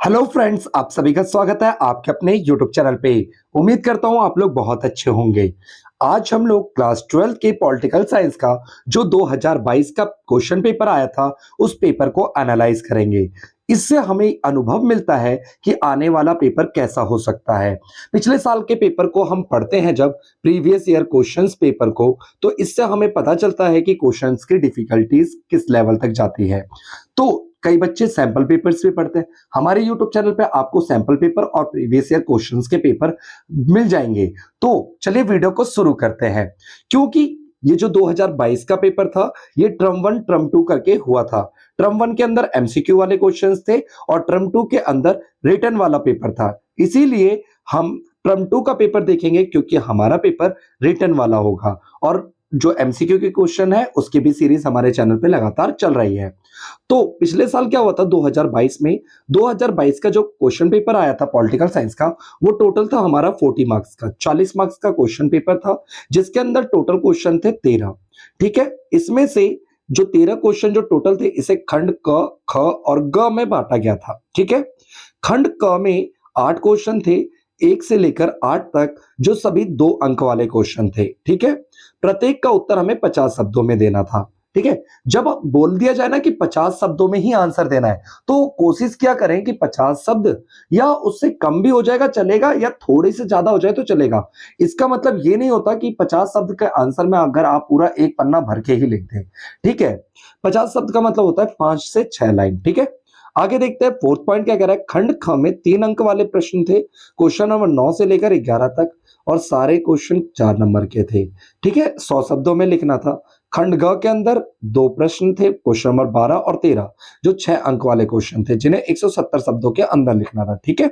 Hello friends, आप सभी का स्वागत है आपके अपने यूट्यूब चैनल पे। उम्मीद करता हूं आप लोग बहुत अच्छे होंगे। आज हम लोग क्लास 12 के पॉलिटिकल साइंस का जो 2022 का क्वेश्चन पेपर आया था उस पेपर को एनालाइज करेंगे। इससे हमें अनुभव मिलता है कि आने वाला पेपर कैसा हो सकता है। पिछले साल के पेपर को हम पढ़ते हैं जब प्रीवियस ईयर क्वेश्चंस पेपर को, तो इससे हमें पता चलता है कि क्वेश्चंस की डिफिकल्टीज किस लेवल तक जाती है। तो कई बच्चे सैंपल पेपर्स भी पढ़ते हैं। हमारे YouTube चैनल पे आपको सैंपल पेपर और प्रीवियस ईयर क्वेश्चंस के पेपर मिल जाएंगे। तो चलिए वीडियो को शुरू करते हैं। क्योंकि ये जो 2022 का पेपर था ये टर्म 1 टर्म 2 करके हुआ था। टर्म 1 के अंदर एमसीक्यू वाले क्वेश्चंस थे और टर्म 2 के अंदर रिटन वाला पेपर था। इसीलिए हम टर्म 2 का पेपर देखेंगे क्योंकि हमारा पेपर रिटन वाला होगा और जो एमसीक्यू के क्वेश्चन है उसकी भी सीरीज हमारे चैनल पे लगातार चल रही है। तो पिछले साल क्या हुआ था 2022 में, 2022 का जो क्वेश्चन पेपर आया था पॉलिटिकल साइंस का वो टोटल था हमारा 40 मार्क्स का, 40 मार्क्स का क्वेश्चन पेपर था जिसके अंदर टोटल क्वेश्चन थे 13। ठीक है, इसमें से जो 13 क्वेश्चन जो टोटल थे इसे खंड क, ख और ग में बांटा गया था। ठीक है, खंड क में 8 क्वेश्चन थे, 1 से लेकर 8 तक, जो सभी 2 अंक वाले क्वेश्चन थे। ठीक है, प्रत्येक का उत्तर हमें 50 शब्दों में देना था। ठीक है, जब बोल दिया जाए ना कि 50 शब्दों में ही आंसर देना है तो कोशिश क्या करें कि 50 शब्द या उससे कम भी हो जाएगा चलेगा या थोड़े से ज्यादा हो जाए तो चलेगा। इसका मतलब ये नहीं होता कि 50 शब्द के आंसर में अगर आप पूरा एक पन्ना भर के ही लिख दें। ठीक है, 50 शब्द का मतलब होता है 5 से 6 लाइन। ठीक है, आगे देखते हैं फोर्थ पॉइंट क्या कह रहा है। खंड ख में 3 अंक वाले प्रश्न थे, क्वेश्चन नंबर 9 से लेकर 11 तक, और सारे क्वेश्चन 4 नंबर के थे। ठीक है, 100 शब्दों में लिखना था। खंड ग के अंदर 2 प्रश्न थे, क्वेश्चन नंबर 12 और 13, जो 6 अंक वाले क्वेश्चन थे जिन्हें 170 शब्दों के अंदर लिखना था। ठीक है,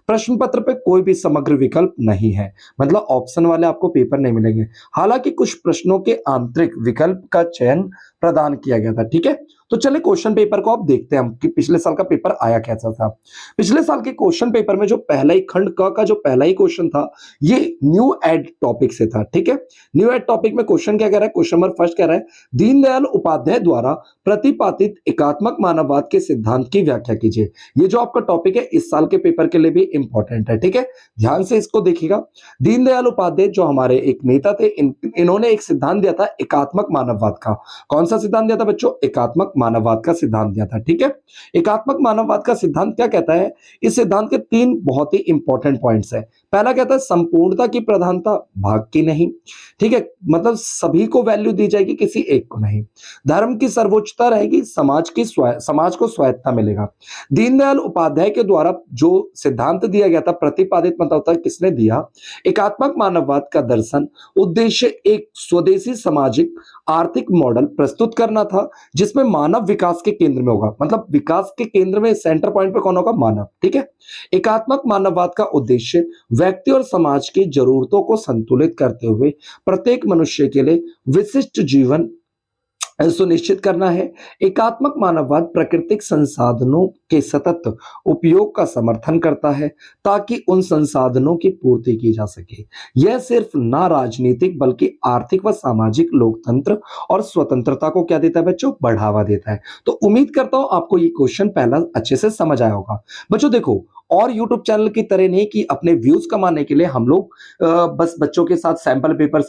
प्रश्न पत्र पे कोई भी समग्र विकल्प नहीं है, मतलब ऑप्शन वाले आपको पेपर नहीं मिलेंगे। हालांकि कुछ प्रश्नों के आंतरिक विकल्प का चयन प्रदान किया गया था। ठीक है, तो चलिए क्वेश्चन पेपर को अब देखते हैं हम कि पिछले साल का पेपर आया कैसा था। पिछले साल के क्वेश्चन पेपर में जो पहला ही खंड क का जो पहला ही क्वेश्चन था ये न्यू एड टॉपिक से था। ठीक है, न्यू एड टॉपिक में क्वेश्चन क्या कह रहा है, क्वेश्चन नंबर फर्स्ट कह रहा है दीनदयाल उपाध्याय द्वारा प्रतिपादित एकात्मक मानववाद के सिद्धांत की व्याख्या कीजिए। ये जो आपका टॉपिक है इस साल के पेपर के लिए भी इंपॉर्टेंट है। ठीक है, ध्यान से इसको देखिएगा। दीनदयाल उपाध्याय जो हमारे एक नेता थे, इन्होंने एक सिद्धांत दिया था एकात्मक मानववाद का। कौन सा सिद्धांत दिया था बच्चों? एकात्मक मानववाद का सिद्धांत दिया था। ठीक है, एकात्मक मानववाद का सिद्धांत क्या कहता है? इस सिद्धांत के 3 बहुत ही इंपॉर्टेंट पॉइंट्स है। पहला कहता है संपूर्णता की प्रधानता, भाग की नहीं। ठीक है, मतलब सभी को वैल्यू दी जाएगी, किसी एक को नहीं। धर्म की सर्वोच्चता रहेगी, समाज को स्वायत्तता मिलेगा। दीनदयाल उपाध्याय के द्वारा जो सिद्धांत दिया गया था प्रतिपादित, मतलब होता है किसने दिया? एकात्मक मानववाद का दर्शन उद्देश्य एक स्वदेशी सामाजिक आर्थिक मॉडल प्रस्तुत करना था जिसमें मानव विकास के केंद्र में होगा, मतलब विकास के केंद्र में सेंटर पॉइंट पे कौन होगा? मानव। ठीक है, एकात्मक मानववाद का उद्देश्य व्यक्ति और समाज की जरूरतों को संतुलित करते हुए प्रत्येक मनुष्य के लिए विशिष्ट जीवन सुनिश्चित करना है। एकात्मक मानववाद प्राकृतिक संसाधनों के सतत उपयोग का समर्थन करता है ताकि उन संसाधनों की पूर्ति की जा सके। यह सिर्फ ना राजनीतिक बल्कि आर्थिक व सामाजिक लोकतंत्र और स्वतंत्रता को क्या देता है बच्चों? बढ़ावा देता है। तो उम्मीद करता हूं आपको ये क्वेश्चन पहला अच्छे से समझ आया होगा। बच्चों देखो, और YouTube चैनल की तरह नहीं कि अपने व्यूज कमाने के लिए हम लोग बस बच्चों के साथ सैंपल पेपर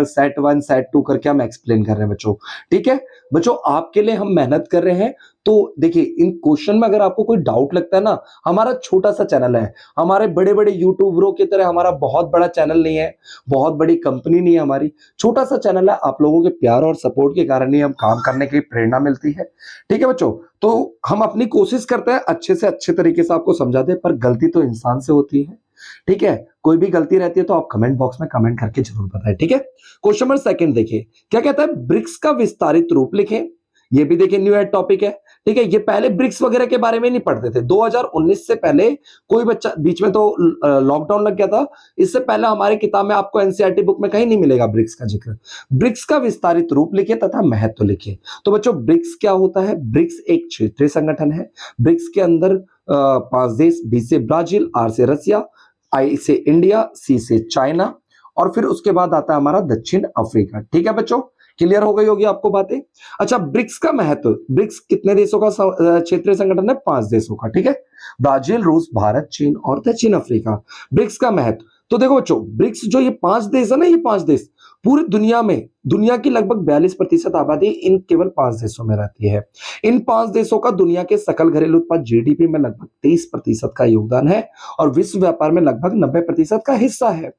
सेट 1 सेट 2 करके हम एक्सप्लेन कर रहे हैं बच्चों। ठीक है बच्चों, आपके लिए हम मेहनत कर रहे हैं। तो देखिए, इन क्वेश्चन में अगर आपको कोई डाउट लगता है ना, हमारा छोटा सा चैनल है, हमारे बड़े बड़े यूट्यूबरों की तरह हमारा बहुत बड़ा चैनल नहीं है, बहुत बड़ी कंपनी नहीं है हमारी, छोटा सा चैनल है। आप लोगों के प्यार और सपोर्ट के कारण ही हम काम करने की प्रेरणा मिलती है। ठीक है बच्चों, तो हम अपनी कोशिश करते हैं अच्छे से अच्छे तरीके से आपको समझा दे, पर गलती तो इंसान से होती है। ठीक है, कोई भी गलती रहती है तो आप कमेंट बॉक्स में कमेंट करके जरूर बताएं। ठीक है, क्वेश्चन नंबर सेकंड देखिए क्या कहता है, ब्रिक्स का विस्तारित रूप लिखें। ये भी देखिए न्यू एड टॉपिक है। ठीक है, ये पहले ब्रिक्स वगैरह के बारे में नहीं पढ़ते थे। 2019 से पहले कोई बच्चा, बीच में तो लॉकडाउन लग गया था, इससे पहले हमारी किताब में आपको एनसीईआरटी बुक में कहीं नहीं मिलेगा ब्रिक्स का जिक्र। ब्रिक्स का विस्तारित रूप लिखिए तथा महत्व लिखिए। तो बच्चों ब्रिक्स क्या होता है? ब्रिक्स एक क्षेत्रीय संगठन है। ब्रिक्स के अंदर 5 देश, बी से ब्राजील, आर से रसिया, आई से इंडिया, सी से चाइना और फिर उसके बाद आता है हमारा दक्षिण अफ्रीका। ठीक है बच्चों, क्लियर हो गई होगी आपको बातें। अच्छा, ब्रिक्स का महत्व, ब्रिक्स कितने देशों का क्षेत्रीय संगठन है? 5 देशों का, ठीक है। ब्राजील, रूस, भारत, चीन और दक्षिण अफ्रीका। ब्रिक्स का महत्व, तो देखो बच्चों, ब्रिक्स जो ये 5 देश है ना, ये 5 देश पूरी दुनिया में, दुनिया की लगभग 42% आबादी इन केवल 5 देशों में रहती है। इन 5 देशों का दुनिया के सकल घरेलू उत्पाद जीडीपी में लगभग 23% का योगदान है और विश्व व्यापार में लगभग 90% का हिस्सा है।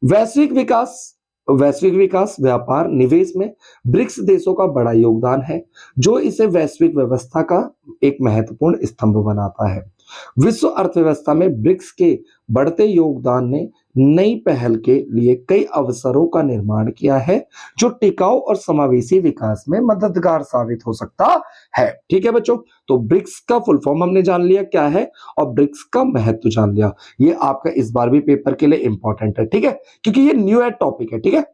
वैश्विक विकास, वैश्विक विकास, व्यापार, निवेश में ब्रिक्स देशों का बड़ा योगदान है, जो इसे वैश्विक व्यवस्था का एक महत्वपूर्ण स्तंभ बनाता है। विश्व अर्थव्यवस्था में ब्रिक्स के बढ़ते योगदान ने नई पहल के लिए कई अवसरों का निर्माण किया है, जो टिकाऊ और समावेशी विकास में मददगार साबित हो सकता है। ठीक है बच्चों, तो ब्रिक्स का फुल फॉर्म हमने जान लिया क्या है और ब्रिक्स का महत्व जान लिया। ये आपका इस बार भी पेपर के लिए इंपॉर्टेंट है, ठीक है, क्योंकि ये न्यू एड टॉपिक है। ठीक है,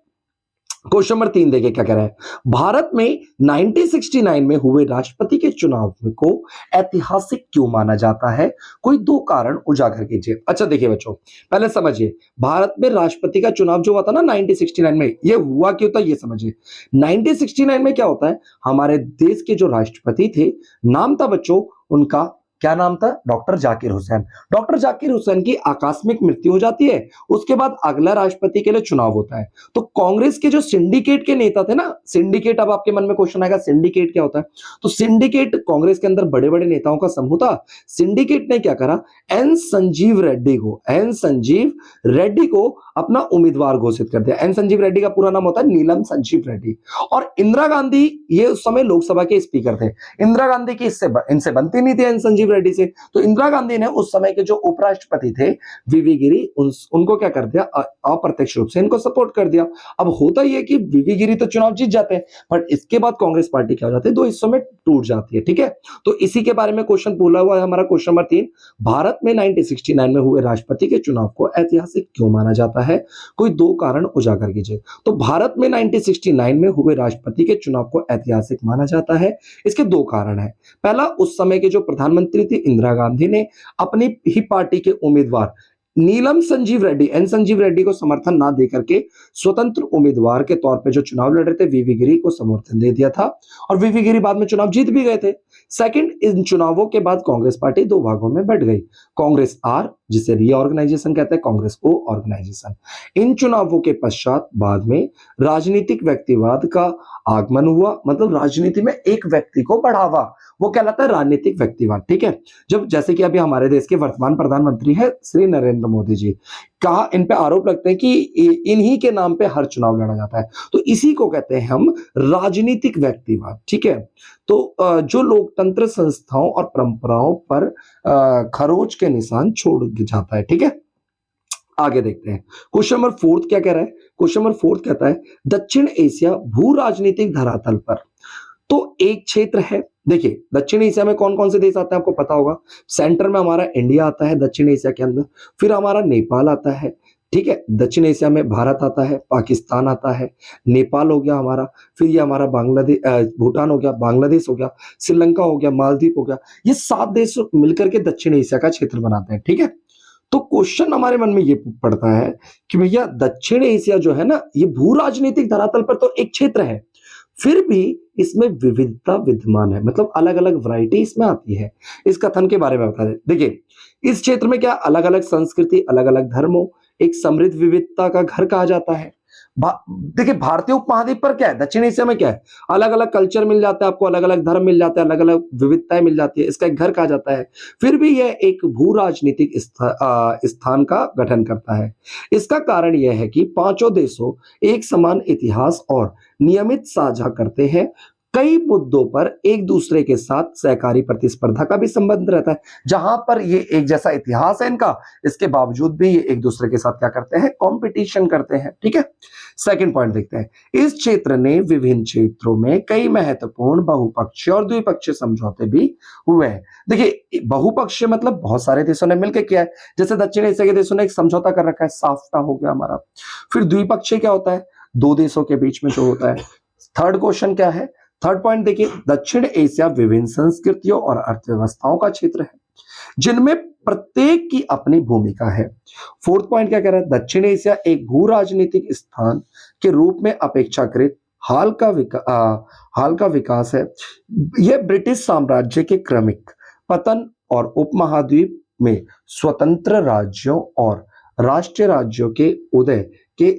क्वेश्चन नंबर 3 देखिए क्या कह रहा है। भारत में 1969 में हुए राष्ट्रपति के चुनाव को ऐतिहासिक क्यों माना जाता है? कोई 2 कारण उजागर कीजिए। अच्छा देखिए बच्चों, पहले समझिए, भारत में राष्ट्रपति का चुनाव जो हुआ था ना 1969 में, ये हुआ क्यों था ये समझिए। 1969 में क्या होता है, हमारे देश के जो राष्ट्रपति थे, नाम था बच्चों उनका, क्या नाम था? डॉक्टर जाकिर हुसैन। डॉक्टर जाकिर हुसैन की आकस्मिक मृत्यु हो जाती है, उसके बाद अगला राष्ट्रपति के लिए चुनाव होता है। तो कांग्रेस के जो सिंडिकेट के नेता थे ना, सिंडिकेट, अब आपके मन में क्वेश्चन आएगा सिंडिकेट क्या होता है? तो सिंडिकेट कांग्रेस के अंदर बड़े बड़े नेताओं का समूह था। सिंडिकेट ने क्या करा, एन संजीव रेड्डी को अपना उम्मीदवार घोषित कर दिया। एन संजीव रेड्डी का पूरा नाम होता है नीलम संजीव रेड्डी। और इंदिरा गांधी ये उस समय लोकसभा के स्पीकर थे। इंदिरा गांधी की इनसे बनती नहीं थी एन संजीव रेड्डी से, तो इंदिरा गांधी ने उस समय के जो उपराष्ट्रपति थे वीवी गिरी, उनको क्या कर दिया, अप्रत्यक्ष रूप से इनको सपोर्ट कर दिया। अब होता ही है कि वीवी गिरी तो चुनाव जीत जाते हैं, बट इसके बाद कांग्रेस पार्टी क्या हो जाती है, 2 हिस्सों में टूट जाती है। ठीक है, तो इसी के बारे में क्वेश्चन पूछा हुआ है हमारा क्वेश्चन नंबर 3। भारत में 1969 में हुए राष्ट्रपति के चुनाव को ऐतिहासिक क्यों माना जाता है? कोई 2 कारण उजागर कीजिए। तो भारत में 1969 में हुए राष्ट्रपति के चुनाव को ऐतिहासिक माना जाता है, इसके 2 कारण है। पहला, उस समय के जो प्रधानमंत्री थी इंदिरा गांधी ने अपनी ही पार्टी के उम्मीदवार नीलम संजीव रेड्डी, एन संजीव रेड्डी को समर्थन ना देकर के स्वतंत्र उम्मीदवार के तौर पे जो चुनाव लड़ रहे थे वीवी गिरी को समर्थन दे दिया था और वीवी गिरी बाद में चुनाव जीत भी गए थे। सेकंड, इन चुनावों के बाद कांग्रेस पार्टी 2 भागों में बंट गई, कांग्रेस आर, जिसे रीऑर्गेनाइजेशन कहते हैं, कांग्रेस ओ ऑर्गेनाइजेशन। इन चुनावों के पश्चात बाद में राजनीतिक व्यक्तिवाद का आगमन हुआ, मतलब राजनीति में एक व्यक्ति को बढ़ावा, वो कहलाता है राजनीतिक व्यक्तिवाद। ठीक है, जब जैसे कि अभी हमारे देश के वर्तमान प्रधानमंत्री है श्री नरेंद्र मोदी जी, कहा इन पे आरोप लगते हैं कि इन्हीं के नाम पे हर चुनाव लड़ा जाता है, तो इसी को कहते हैं हम राजनीतिक व्यक्तिवाद। ठीक है, तो जो लोकतंत्र संस्थाओं और परंपराओं पर खरोच के निशान छोड़ जाता है। ठीक है, आगे देखते हैं क्वेश्चन नंबर 4 क्या कह रहा है। क्वेश्चन नंबर 4 कहता है दक्षिण एशिया भू राजनीतिक धरातल पर तो एक क्षेत्र है। देखिए दक्षिण एशिया में कौन कौन से देश आते हैं आपको पता होगा। सेंटर में हमारा इंडिया आता है दक्षिण एशिया के अंदर, फिर हमारा नेपाल आता है। ठीक है, दक्षिण एशिया में भारत आता है, पाकिस्तान आता है, नेपाल हो गया हमारा, फिर ये हमारा बांग्लादेश, भूटान हो गया, बांग्लादेश हो गया, श्रीलंका हो गया, मालदीव हो गया। ये 7 देश मिलकर के दक्षिण एशिया का क्षेत्र बनाते हैं। ठीक है, तो क्वेश्चन हमारे मन में ये पड़ता है कि भैया दक्षिण एशिया जो है ना, ये भू राजनीतिक धरातल पर तो एक क्षेत्र है, फिर भी इसमें विविधता विद्यमान है, मतलब अलग अलग वैरायटी इसमें आती है। इस कथन के बारे में बता दें। देखिए इस क्षेत्र में क्या अलग अलग संस्कृति, अलग अलग धर्मों, एक समृद्ध विविधता का घर कहा जाता है। देखिए भारतीय उपमहाद्वीप पर क्या है, दक्षिण एशिया में क्या है, अलग अलग कल्चर मिल जाता है आपको, अलग अलग धर्म मिल जाते हैं, अलग अलग विविधताएं मिल जाती है, इसका एक घर कहा जाता है। फिर भी यह एक भू राजनीतिक स्थान का गठन करता है। इसका कारण यह है कि 5 देशों एक समान इतिहास और नियमित साझा करते हैं। कई मुद्दों पर एक दूसरे के साथ सहकारी प्रतिस्पर्धा का भी संबंध रहता है। जहां पर ये एक जैसा इतिहास है इनका, इसके बावजूद भी ये एक दूसरे के साथ क्या करते हैं, कंपटीशन करते हैं। ठीक है, सेकंड पॉइंट देखते हैं। इस क्षेत्र ने विभिन्न क्षेत्रों में कई महत्वपूर्ण बहुपक्षीय और द्विपक्षीय समझौते भी हुए हैं। देखिए बहुपक्षीय मतलब बहुत सारे देशों ने मिलकर किया है, जैसे दक्षिण एशिया के देशों ने एक समझौता कर रखा है, साफ्टा हो गया हमारा। फिर द्विपक्षीय क्या होता है, 2 देशों के बीच में जो होता है। थर्ड क्वेश्चन क्या है, थर्ड पॉइंट देखिए, दक्षिण एशिया विभिन्न संस्कृतियों और अर्थव्यवस्थाओं का क्षेत्र है जिनमें प्रत्येक की अपनी भूमिका है। फोर्थ पॉइंट क्या कह रहा है, दक्षिण एशिया एक भू राजनीतिक स्थान के रूप में अपेक्षाकृत हाल का विकास है। यह ब्रिटिश साम्राज्य के क्रमिक पतन और उपमहाद्वीप में स्वतंत्र राज्यों और राष्ट्रीय राज्यों के उदय के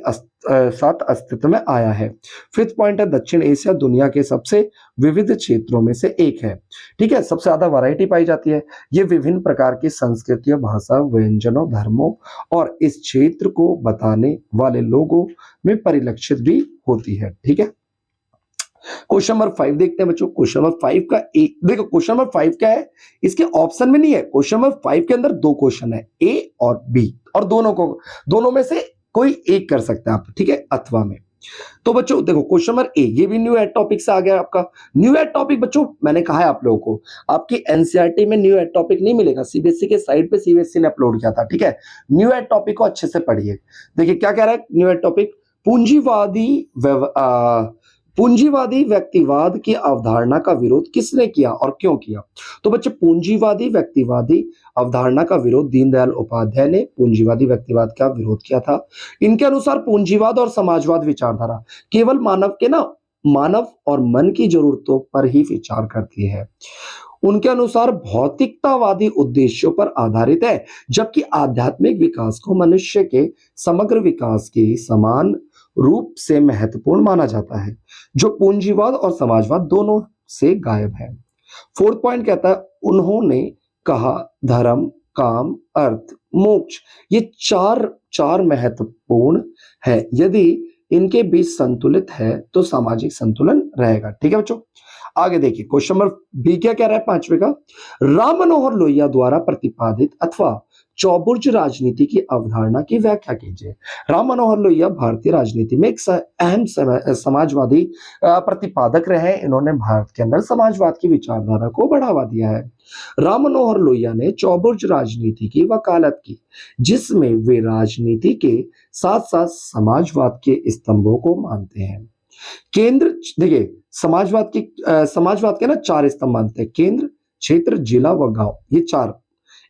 साथ अस्तित्व में आया है। फिफ्थ पॉइंट है दक्षिण एशिया दुनिया के सबसे विविध क्षेत्रों में से एक है। ठीक है, सबसे ज्यादा वैरायटी पाई जाती है। ये विभिन्न प्रकार की संस्कृतियों, भाषा, व्यंजनों, धर्मों और इस क्षेत्र को बताने वाले लोगों में परिलक्षित भी होती है। ठीक है, क्वेश्चन नंबर 5 देखते हैं बच्चों। क्वेश्चन नंबर 5 का एक देखो, क्वेश्चन नंबर 5 क्या है, इसके ऑप्शन में नहीं है। क्वेश्चन नंबर 5 के अंदर दो क्वेश्चन है, ए और बी, और दोनों में से कोई एक कर सकते हैं आप। ठीक है, अथवा में। तो बच्चों देखो, क्वेश्चन नंबर ए, ये भी न्यू एड टॉपिक से आ गया आपका। न्यू एड टॉपिक बच्चों, मैंने कहा है आप लोगों को, आपकी एनसीईआरटी में न्यू एड टॉपिक नहीं मिलेगा। सीबीएसई के साइट पे सीबीएसई ने अपलोड किया था। ठीक है, न्यू एड टॉपिक को अच्छे से पढ़िए। देखिए क्या कह रहा है न्यू एड टॉपिक, पूंजीवादी व्यक्तिवाद की अवधारणा का विरोध किसने किया और क्यों किया। तो बच्चे, पूंजीवादी व्यक्तिवादी अवधारणा का विरोध दीनदयाल उपाध्याय ने पूंजीवादी व्यक्तिवाद का विरोध किया था। इनके अनुसार पूंजीवाद और समाजवाद विचारधारा केवल मानव और मन की जरूरतों पर ही विचार करती है। उनके अनुसार भौतिकतावादी उद्देश्यों पर आधारित है, जबकि आध्यात्मिक विकास को मनुष्य के समग्र विकास के समान रूप से महत्वपूर्ण माना जाता है, जो पूंजीवाद और समाजवाद दोनों से गायब है। फोर्थ पॉइंट कहता है, उन्होंने कहा धर्म, काम, अर्थ, मोक्ष ये चार महत्वपूर्ण है। यदि इनके बीच संतुलित है तो सामाजिक संतुलन रहेगा। ठीक है बच्चों, आगे देखिए क्वेश्चन नंबर बी क्या कह रहा है पांचवे का, राम मनोहर लोहिया द्वारा प्रतिपादित अथवा चौबुर्ज राजनीति की अवधारणा की व्याख्या कीजिए। राम मनोहर लोहिया भारतीय राजनीति में एक अहम समाजवादी प्रतिपादक रहे। इन्होंने भारत के अंदर समाजवाद की विचारधारा को बढ़ावा दिया है। राम मनोहर लोहिया ने चौबुर्ज राजनीति की वकालत की, जिसमें वे राजनीति के साथ साथ समाजवाद के स्तंभों को मानते हैं। केंद्र, देखिए समाजवाद के ना 4 स्तंभ मानते हैं, केंद्र, क्षेत्र, जिला व गांव। ये 4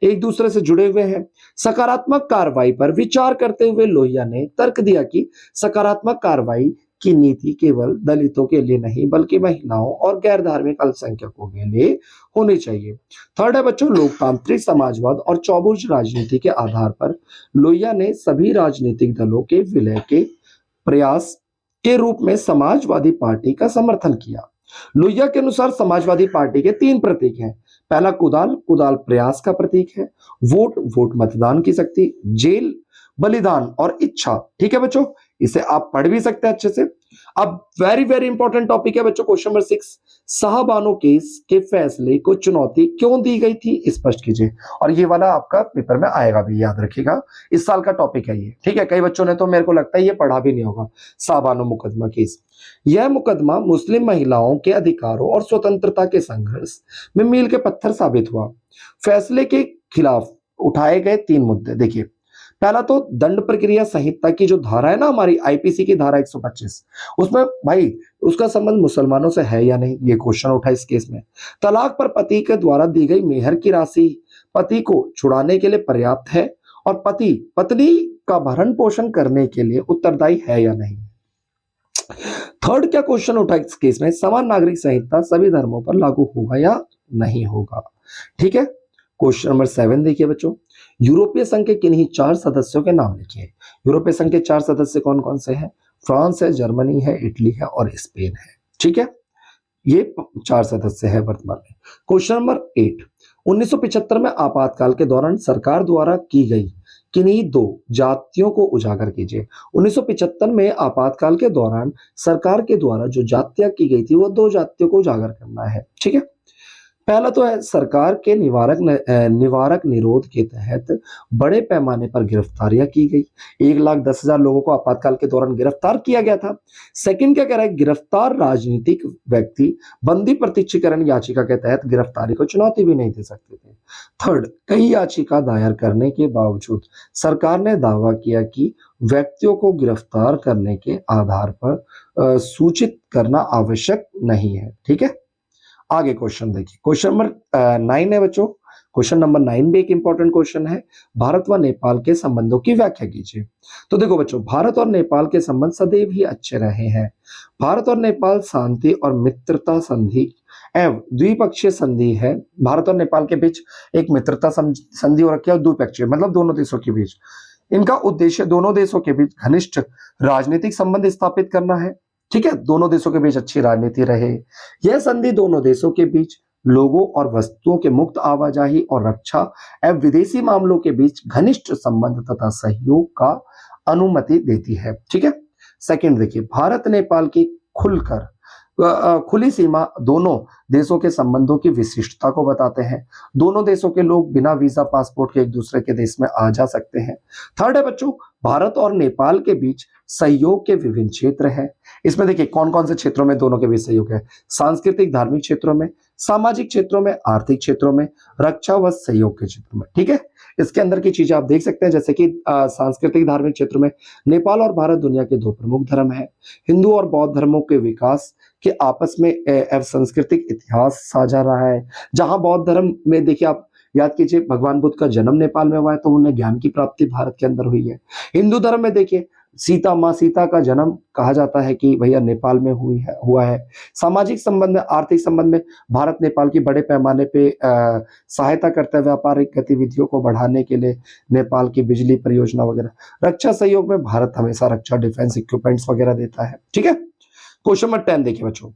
एक दूसरे से जुड़े हुए हैं। सकारात्मक कार्रवाई पर विचार करते हुए लोहिया ने तर्क दिया कि सकारात्मक कार्रवाई की नीति केवल दलितों के लिए नहीं बल्कि महिलाओं और गैर धार्मिक अल्पसंख्यकों के लिए होनी चाहिए। थर्ड है बच्चों, लोकतांत्रिक समाजवाद और चौबुर्ज राजनीति के आधार पर लोहिया ने सभी राजनीतिक दलों के विलय के प्रयास के रूप में समाजवादी पार्टी का समर्थन किया। लोहिया के अनुसार समाजवादी पार्टी के 3 प्रतीक हैं। पहला कुदाल प्रयास का प्रतीक है, वोट मतदान की शक्ति, जेल बलिदान और इच्छा। ठीक है बच्चों, इसे आप पढ़ भी सकते हैं अच्छे से। अब वेरी वेरी इंपॉर्टेंट टॉपिक है बच्चों, क्वेश्चन नंबर 6, साहबानो केस के फैसले को चुनौती क्यों दी गई थी, स्पष्ट कीजिए। और ये वाला आपका पेपर में आएगा भी, याद रखिएगा, इस साल का टॉपिक है ये। ठीक है, कई बच्चों ने तो मेरे को लगता है ये पढ़ा भी नहीं होगा। साहबानो मुकदमा केस, यह मुकदमा मुस्लिम महिलाओं के अधिकारों और स्वतंत्रता के संघर्ष में मील के पत्थर साबित हुआ। फैसले के खिलाफ उठाए गए 3 मुद्दे देखिए। पहला तो दंड प्रक्रिया संहिता की जो धारा है ना, हमारी आईपीसी की धारा 125, उसमें भाई उसका संबंध मुसलमानों से है या नहीं, ये क्वेश्चन उठा इस केस में। तलाक पर पति के द्वारा दी गई मेहर की राशि पति को छुड़ाने के लिए पर्याप्त है और पति पत्नी का भरण पोषण करने के लिए उत्तरदायी है या नहीं। थर्ड क्या क्वेश्चन उठा इस केस में, समान नागरिक संहिता सभी धर्मों पर लागू होगा या नहीं होगा। ठीक है, क्वेश्चन नंबर 7 देखिए बच्चों, यूरोपीय संघ के किन्हीं 4 सदस्यों के नाम लिखिए। यूरोपीय संघ के 4 सदस्य कौन कौन से हैं, फ्रांस है, जर्मनी है, इटली है और स्पेन है। ठीक है, ये 4 सदस्य है वर्तमान में। क्वेश्चन नंबर 8, 1975 में आपातकाल के दौरान सरकार द्वारा की गई किन्हीं 2 जातियों को उजागर कीजिए। 1975 में आपातकाल के दौरान सरकार के द्वारा जो जातियां की गई थी वो 2 जातियों को उजागर करना है। ठीक है, पहला तो है सरकार के निवारक निरोध के तहत बड़े पैमाने पर गिरफ्तारियां की गई। 1,10,000 लोगों को आपातकाल के दौरान गिरफ्तार किया गया था। सेकंड क्या कह रहा है, गिरफ्तार राजनीतिक व्यक्ति बंदी प्रत्यक्षीकरण याचिका के तहत गिरफ्तारी को चुनौती भी नहीं दे सकते थे। थर्ड, कई याचिका दायर करने के बावजूद सरकार ने दावा किया कि व्यक्तियों को गिरफ्तार करने के आधार पर सूचित करना आवश्यक नहीं है। ठीक है, आगे क्वेश्चन देखिए, क्वेश्चन नंबर 9 है बच्चों, क्वेश्चन नंबर 9 भी एक इंपॉर्टेंट क्वेश्चन है, भारत व नेपाल के संबंधों की व्याख्या कीजिए। तो देखो बच्चों, भारत और नेपाल के संबंध सदैव ही अच्छे रहे हैं। भारत और नेपाल शांति और मित्रता संधि एवं द्विपक्षीय संधि है। भारत और नेपाल के बीच एक मित्रता संधि हो रखी है और द्विपक्षीय मतलब दोनों देशों के बीच। इनका उद्देश्य दोनों देशों के बीच घनिष्ठ राजनीतिक संबंध स्थापित करना है। ठीक है, दोनों देशों के बीच अच्छी राजनीति रहे। यह संधि दोनों देशों के बीच लोगों और वस्तुओं के मुक्त आवाजाही और रक्षा एवं विदेशी मामलों के बीच घनिष्ठ संबंध तथा सहयोग का अनुमति देती है। ठीक है, सेकंड देखिए, भारत नेपाल की खुली सीमा दोनों देशों के संबंधों की विशिष्टता को बताते हैं। दोनों देशों के लोग बिना वीजा पासपोर्ट के एक दूसरे के देश में आ जा सकते हैं। थर्ड है बच्चों, भारत और नेपाल के बीच सहयोग के विभिन्न क्षेत्र हैं। इसमें देखिए कौन कौन से क्षेत्रों में दोनों के बीच सहयोग है। सांस्कृतिक धार्मिक क्षेत्रों में, सामाजिक क्षेत्रों में, आर्थिक क्षेत्रों में, रक्षा व सहयोग के क्षेत्र में। ठीक है, इसके अंदर की चीजें आप देख सकते हैं, जैसे कि सांस्कृतिक धार्मिक क्षेत्र में नेपाल और भारत दुनिया के दो प्रमुख धर्म हैं। हिंदू और बौद्ध धर्मों के विकास के आपस में सांस्कृतिक इतिहास साझा रहा है। जहां बौद्ध धर्म में देखिए आप याद कीजिए, भगवान बुद्ध का जन्म नेपाल में हुआ है, तो उन्हें ज्ञान की प्राप्ति भारत के अंदर हुई है। हिंदू धर्म में देखिए माँ सीता का जन्म कहा जाता है कि भैया नेपाल में हुआ है। सामाजिक संबंध में, आर्थिक संबंध में भारत नेपाल की बड़े पैमाने पे सहायता करते हैं व्यापारिक गतिविधियों को बढ़ाने के लिए, नेपाल की बिजली परियोजना वगैरह। रक्षा सहयोग में भारत हमेशा रक्षा डिफेंस इक्विपमेंट्स वगैरह देता है। ठीक है, क्वेश्चन नंबर 10 देखिए बच्चों,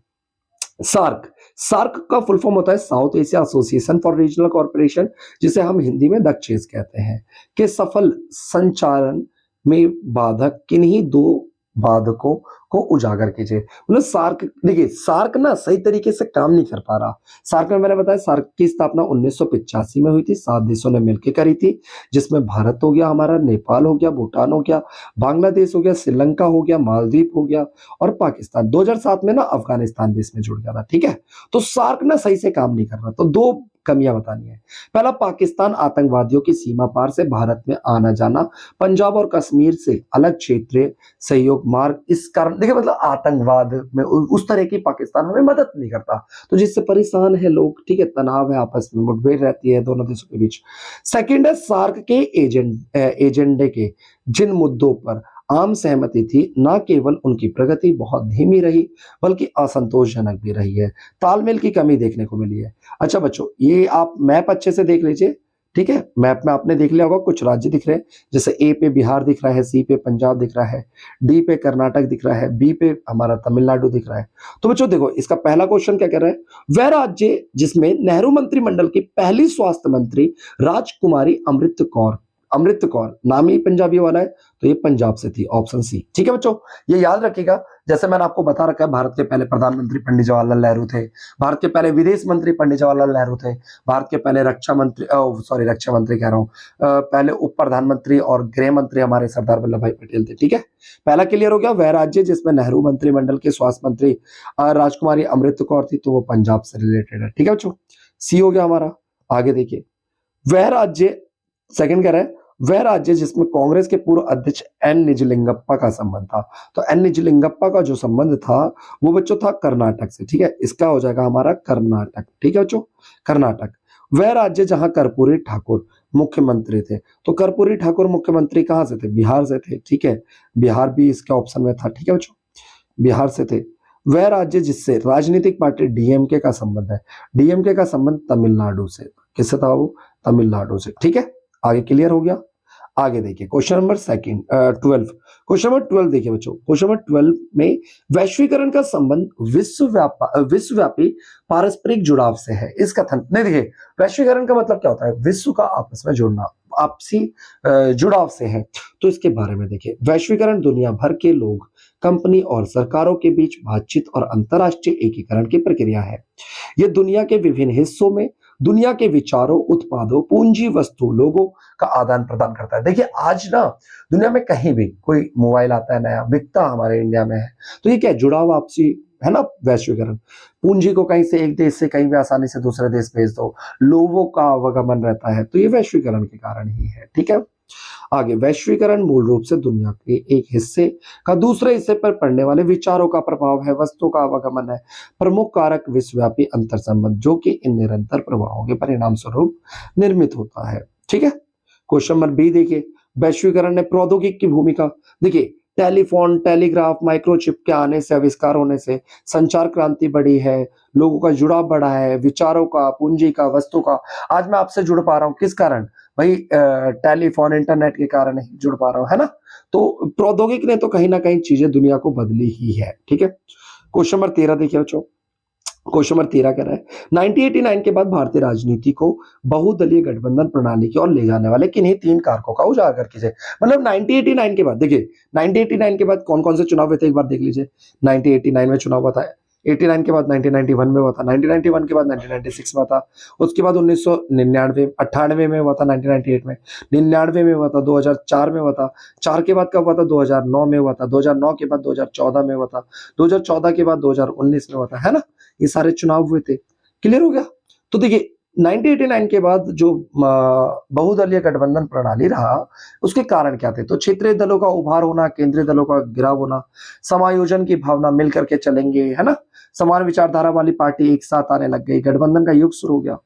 सार्क का फुल फॉर्म होता है south Asia association for regional corporation, जिसे हम हिंदी में दक्षेस कहते हैं, के सफल संचालन में बाधक किन्हीं दो बाधकों को उजागर कीजिए। मतलब सार्क, देखिए सार्क ना सही तरीके से काम नहीं कर पा रहा। सार्क में मैंने बताया, सार्क की स्थापना 1985 में हुई थी, 7 देशों ने मिलकर करी थी, जिसमें भारत हो गया हमारा, नेपाल हो गया, भूटान हो गया, बांग्लादेश हो गया, श्रीलंका हो गया, मालदीव हो गया और पाकिस्तान। 2007 में ना अफगानिस्तान भी इसमें जुड़ गया था। ठीक है, तो सार्क ना सही से काम नहीं कर रहा। तो दो कमियां बतानी है। पहला, पाकिस्तान आतंकवादियों की सीमा पार से भारत में आना जाना, पंजाब और कश्मीर से अलग क्षेत्रीय सहयोग मार्ग, इस कारण देखिए मतलब आतंकवाद में उस तरह की पाकिस्तान हमें मदद नहीं करता, तो जिससे परेशान है लोग। ठीक है, तनाव है, आपस में मुठभेड़ रहती है दोनों देशों के बीच। सेकंड है, सार्क के एजेंडे के जिन मुद्दों पर आम सहमति थी, न केवल उनकी प्रगति बहुत धीमी रही बल्कि असंतोषजनक भी रही है। तालमेल की कमी देखने को मिली है। अच्छा बच्चों, ये आप मैप अच्छे से देख लीजिए। ठीक है, मैप में आपने देख लिया होगा, कुछ राज्य दिख रहे हैं, जैसे ए पे बिहार दिख रहा है, सी पे पंजाब दिख रहा है, डी पे कर्नाटक दिख रहा है, बी पे हमारा तमिलनाडु दिख रहा है। तो बच्चों देखो, इसका पहला क्वेश्चन क्या कह रहा है, वह राज्य जिसमें नेहरू मंत्रिमंडल की पहली स्वास्थ्य मंत्री राजकुमारी अमृत कौर नाम ही पंजाबी वाला है, तो ये पंजाब से थी, ऑप्शन सी। ठीक है बच्चों, ये याद रखिएगा। जैसे मैंने आपको बता रखा है, भारत के पहले प्रधानमंत्री पंडित जवाहरलाल नेहरू थे, भारत के पहले विदेश मंत्री पंडित जवाहरलाल नेहरू थे, भारत के पहले रक्षा मंत्री कह रहा हूँ, पहले उप प्रधानमंत्री और गृह मंत्री हमारे सरदार वल्लभ भाई पटेल थे। ठीक है, पहला क्लियर हो गया। वह राज्य जिसमें नेहरू मंत्रिमंडल के स्वास्थ्य मंत्री राजकुमारी अमृत कौर थी, तो वो पंजाब से रिलेटेड है। ठीक है बच्चों, सी हो गया हमारा। आगे देखिए, वह राज्य, सेकंड कह रहा है, वह राज्य जिसमें कांग्रेस के पूर्व अध्यक्ष एन निजलिंगप्पा का संबंध था, तो एन निजलिंगप्पा का जो संबंध था वो बच्चों था कर्नाटक से। ठीक है, इसका हो जाएगा हमारा कर्नाटक। ठीक है बच्चों, कर्नाटक। वह राज्य जहां कर्पूरी ठाकुर मुख्यमंत्री थे, तो कर्पूरी ठाकुर मुख्यमंत्री कहां से थे, बिहार से थे। ठीक है, बिहार भी इसके ऑप्शन में था। ठीक है बच्चों, बिहार से थे। वह राज्य जिससे राजनीतिक पार्टी डीएमके का संबंध है, डीएमके का संबंध तमिलनाडु से। किससे था वो, तमिलनाडु से। ठीक है, आगे क्लियर हो गया। आगे देखिए, क्वेश्चन नंबर 12। क्वेश्चन नंबर 12 देखिए बच्चों, क्वेश्चन नंबर 12 में वैश्वीकरण का संबंध विश्वव्यापी पारस्परिक जुड़ाव से है। इस कथन नहीं, देखिए वैश्वीकरण का मतलब क्या होता है, विश्व का आपस में जुड़ना, आपसी जुड़ाव से है। तो इसके बारे में देखिए, वैश्वीकरण दुनिया भर के लोग, कंपनी और सरकारों के बीच बातचीत और अंतरराष्ट्रीय एकीकरण की प्रक्रिया है। यह दुनिया के विभिन्न हिस्सों में दुनिया के विचारों, उत्पादों, पूंजी, वस्तु, लोगों का आदान प्रदान करता है। देखिए आज ना दुनिया में कहीं भी कोई मोबाइल आता है नया, बिकता हमारे इंडिया में है, तो ये क्या है, जुड़ाव आपसी है ना, वैश्वीकरण। पूंजी को कहीं से एक देश से कहीं भी आसानी से दूसरे देश भेज दो, लोगों का आवागमन रहता है, तो ये वैश्वीकरण के कारण ही है। ठीक है, आगे, वैश्वीकरण मूल रूप से दुनिया के एक हिस्से का दूसरे हिस्से पर पड़ने वाले विचारों का प्रभाव है, वस्तु का आवागमन है। प्रमुख कारक विश्वव्यापी अंतर संबंध जो कि इन निरंतर प्रभावों के परिणाम स्वरूप निर्मित होता है। ठीक है। क्वेश्चन नंबर बी देखिए, वैश्वीकरण ने प्रौद्योगिकी की भूमिका। देखिए, टेलीफोन, टेलीग्राफ, माइक्रोचिप के आने से, आविष्कार होने से संचार क्रांति बढ़ी है, लोगों का जुड़ाव बढ़ा है, विचारों का, पूंजी का, वस्तु का। आज मैं आपसे जुड़ पा रहा हूँ किस कारण? भाई टेलीफोन, इंटरनेट के कारण ही जुड़ पा रहा हूँ, है ना? तो प्रौद्योगिकी ने तो कहीं ना कहीं चीजें दुनिया को बदली ही है। ठीक है। क्वेश्चन नंबर 13 देखिए बच्चों। क्वेश्चन नंबर 13 कह रहा है, 1989 के बाद भारतीय राजनीति को बहुदलीय गठबंधन प्रणाली की ओर ले जाने वाले किन्हीं 3 कारकों का उजागर कीजिए। मतलब 1989 के बाद, देखिए 1989 के बाद कौन कौन से चुनाव हुए थे एक बार देख लीजिए। 1989 में चुनाव हुआ था, 89 के बाद 1991 में हुआ था, 1991 के बाद 1996 में हुआ था, उसके बाद 1999 98 में हुआ था, 1998 में 99 में हुआ था, 2004 में हुआ था, 4 के बाद कब हुआ था? 2009 में हुआ था, 2009 के बाद 2014 में हुआ था, 2014 के बाद 2019 में हुआ था, है ना? ये सारे चुनाव हुए थे। क्लियर हो गया? तो देखिए 1989 के बाद जो बहुदलीय गठबंधन प्रणाली रहा, उसके कारण क्या थे? तो क्षेत्रीय दलों का उभार होना, केंद्रीय दलों का गिराव होना, समायोजन की भावना, मिल करके चलेंगे, है ना? समान विचारधारा वाली पार्टी एक साथ आने लग गई, गठबंधन का युग शुरू हो गया।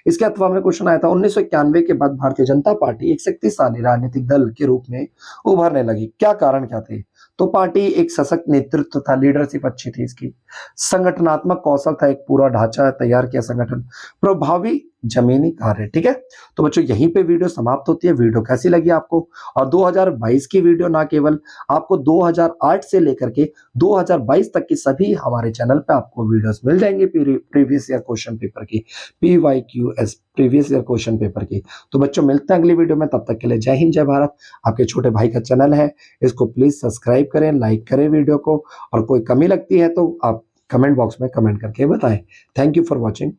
इसके अथवा में क्वेश्चन आया था 1991 के बाद भारतीय जनता पार्टी एक शक्तिशाली राजनीतिक दल के रूप में उभरने लगी। क्या कारण क्या थे? तो पार्टी एक सशक्त नेतृत्व था, लीडरशिप अच्छी थी इसकी, संगठनात्मक कौशल था, एक पूरा ढांचा तैयार किया संगठन, प्रभावी जमीनी कार्य। ठीक है। तो बच्चों यहीं पे वीडियो समाप्त होती है। वीडियो कैसी लगी आपको? और 2022 की वीडियो ना केवल आपको 2008 से लेकर के 2022 तक की सभी हमारे चैनल पे आपको वीडियोस मिल जाएंगे प्रीवियस ईयर क्वेश्चन पेपर की, PYQS previous year question paper की। तो बच्चों मिलते हैं अगली वीडियो में, तब तक के लिए जय हिंद जय भारत। आपके छोटे भाई का चैनल है, इसको प्लीज सब्सक्राइब करें, लाइक करें वीडियो को, और कोई कमी लगती है तो आप कमेंट बॉक्स में कमेंट करके बताएं। Thank you for watching.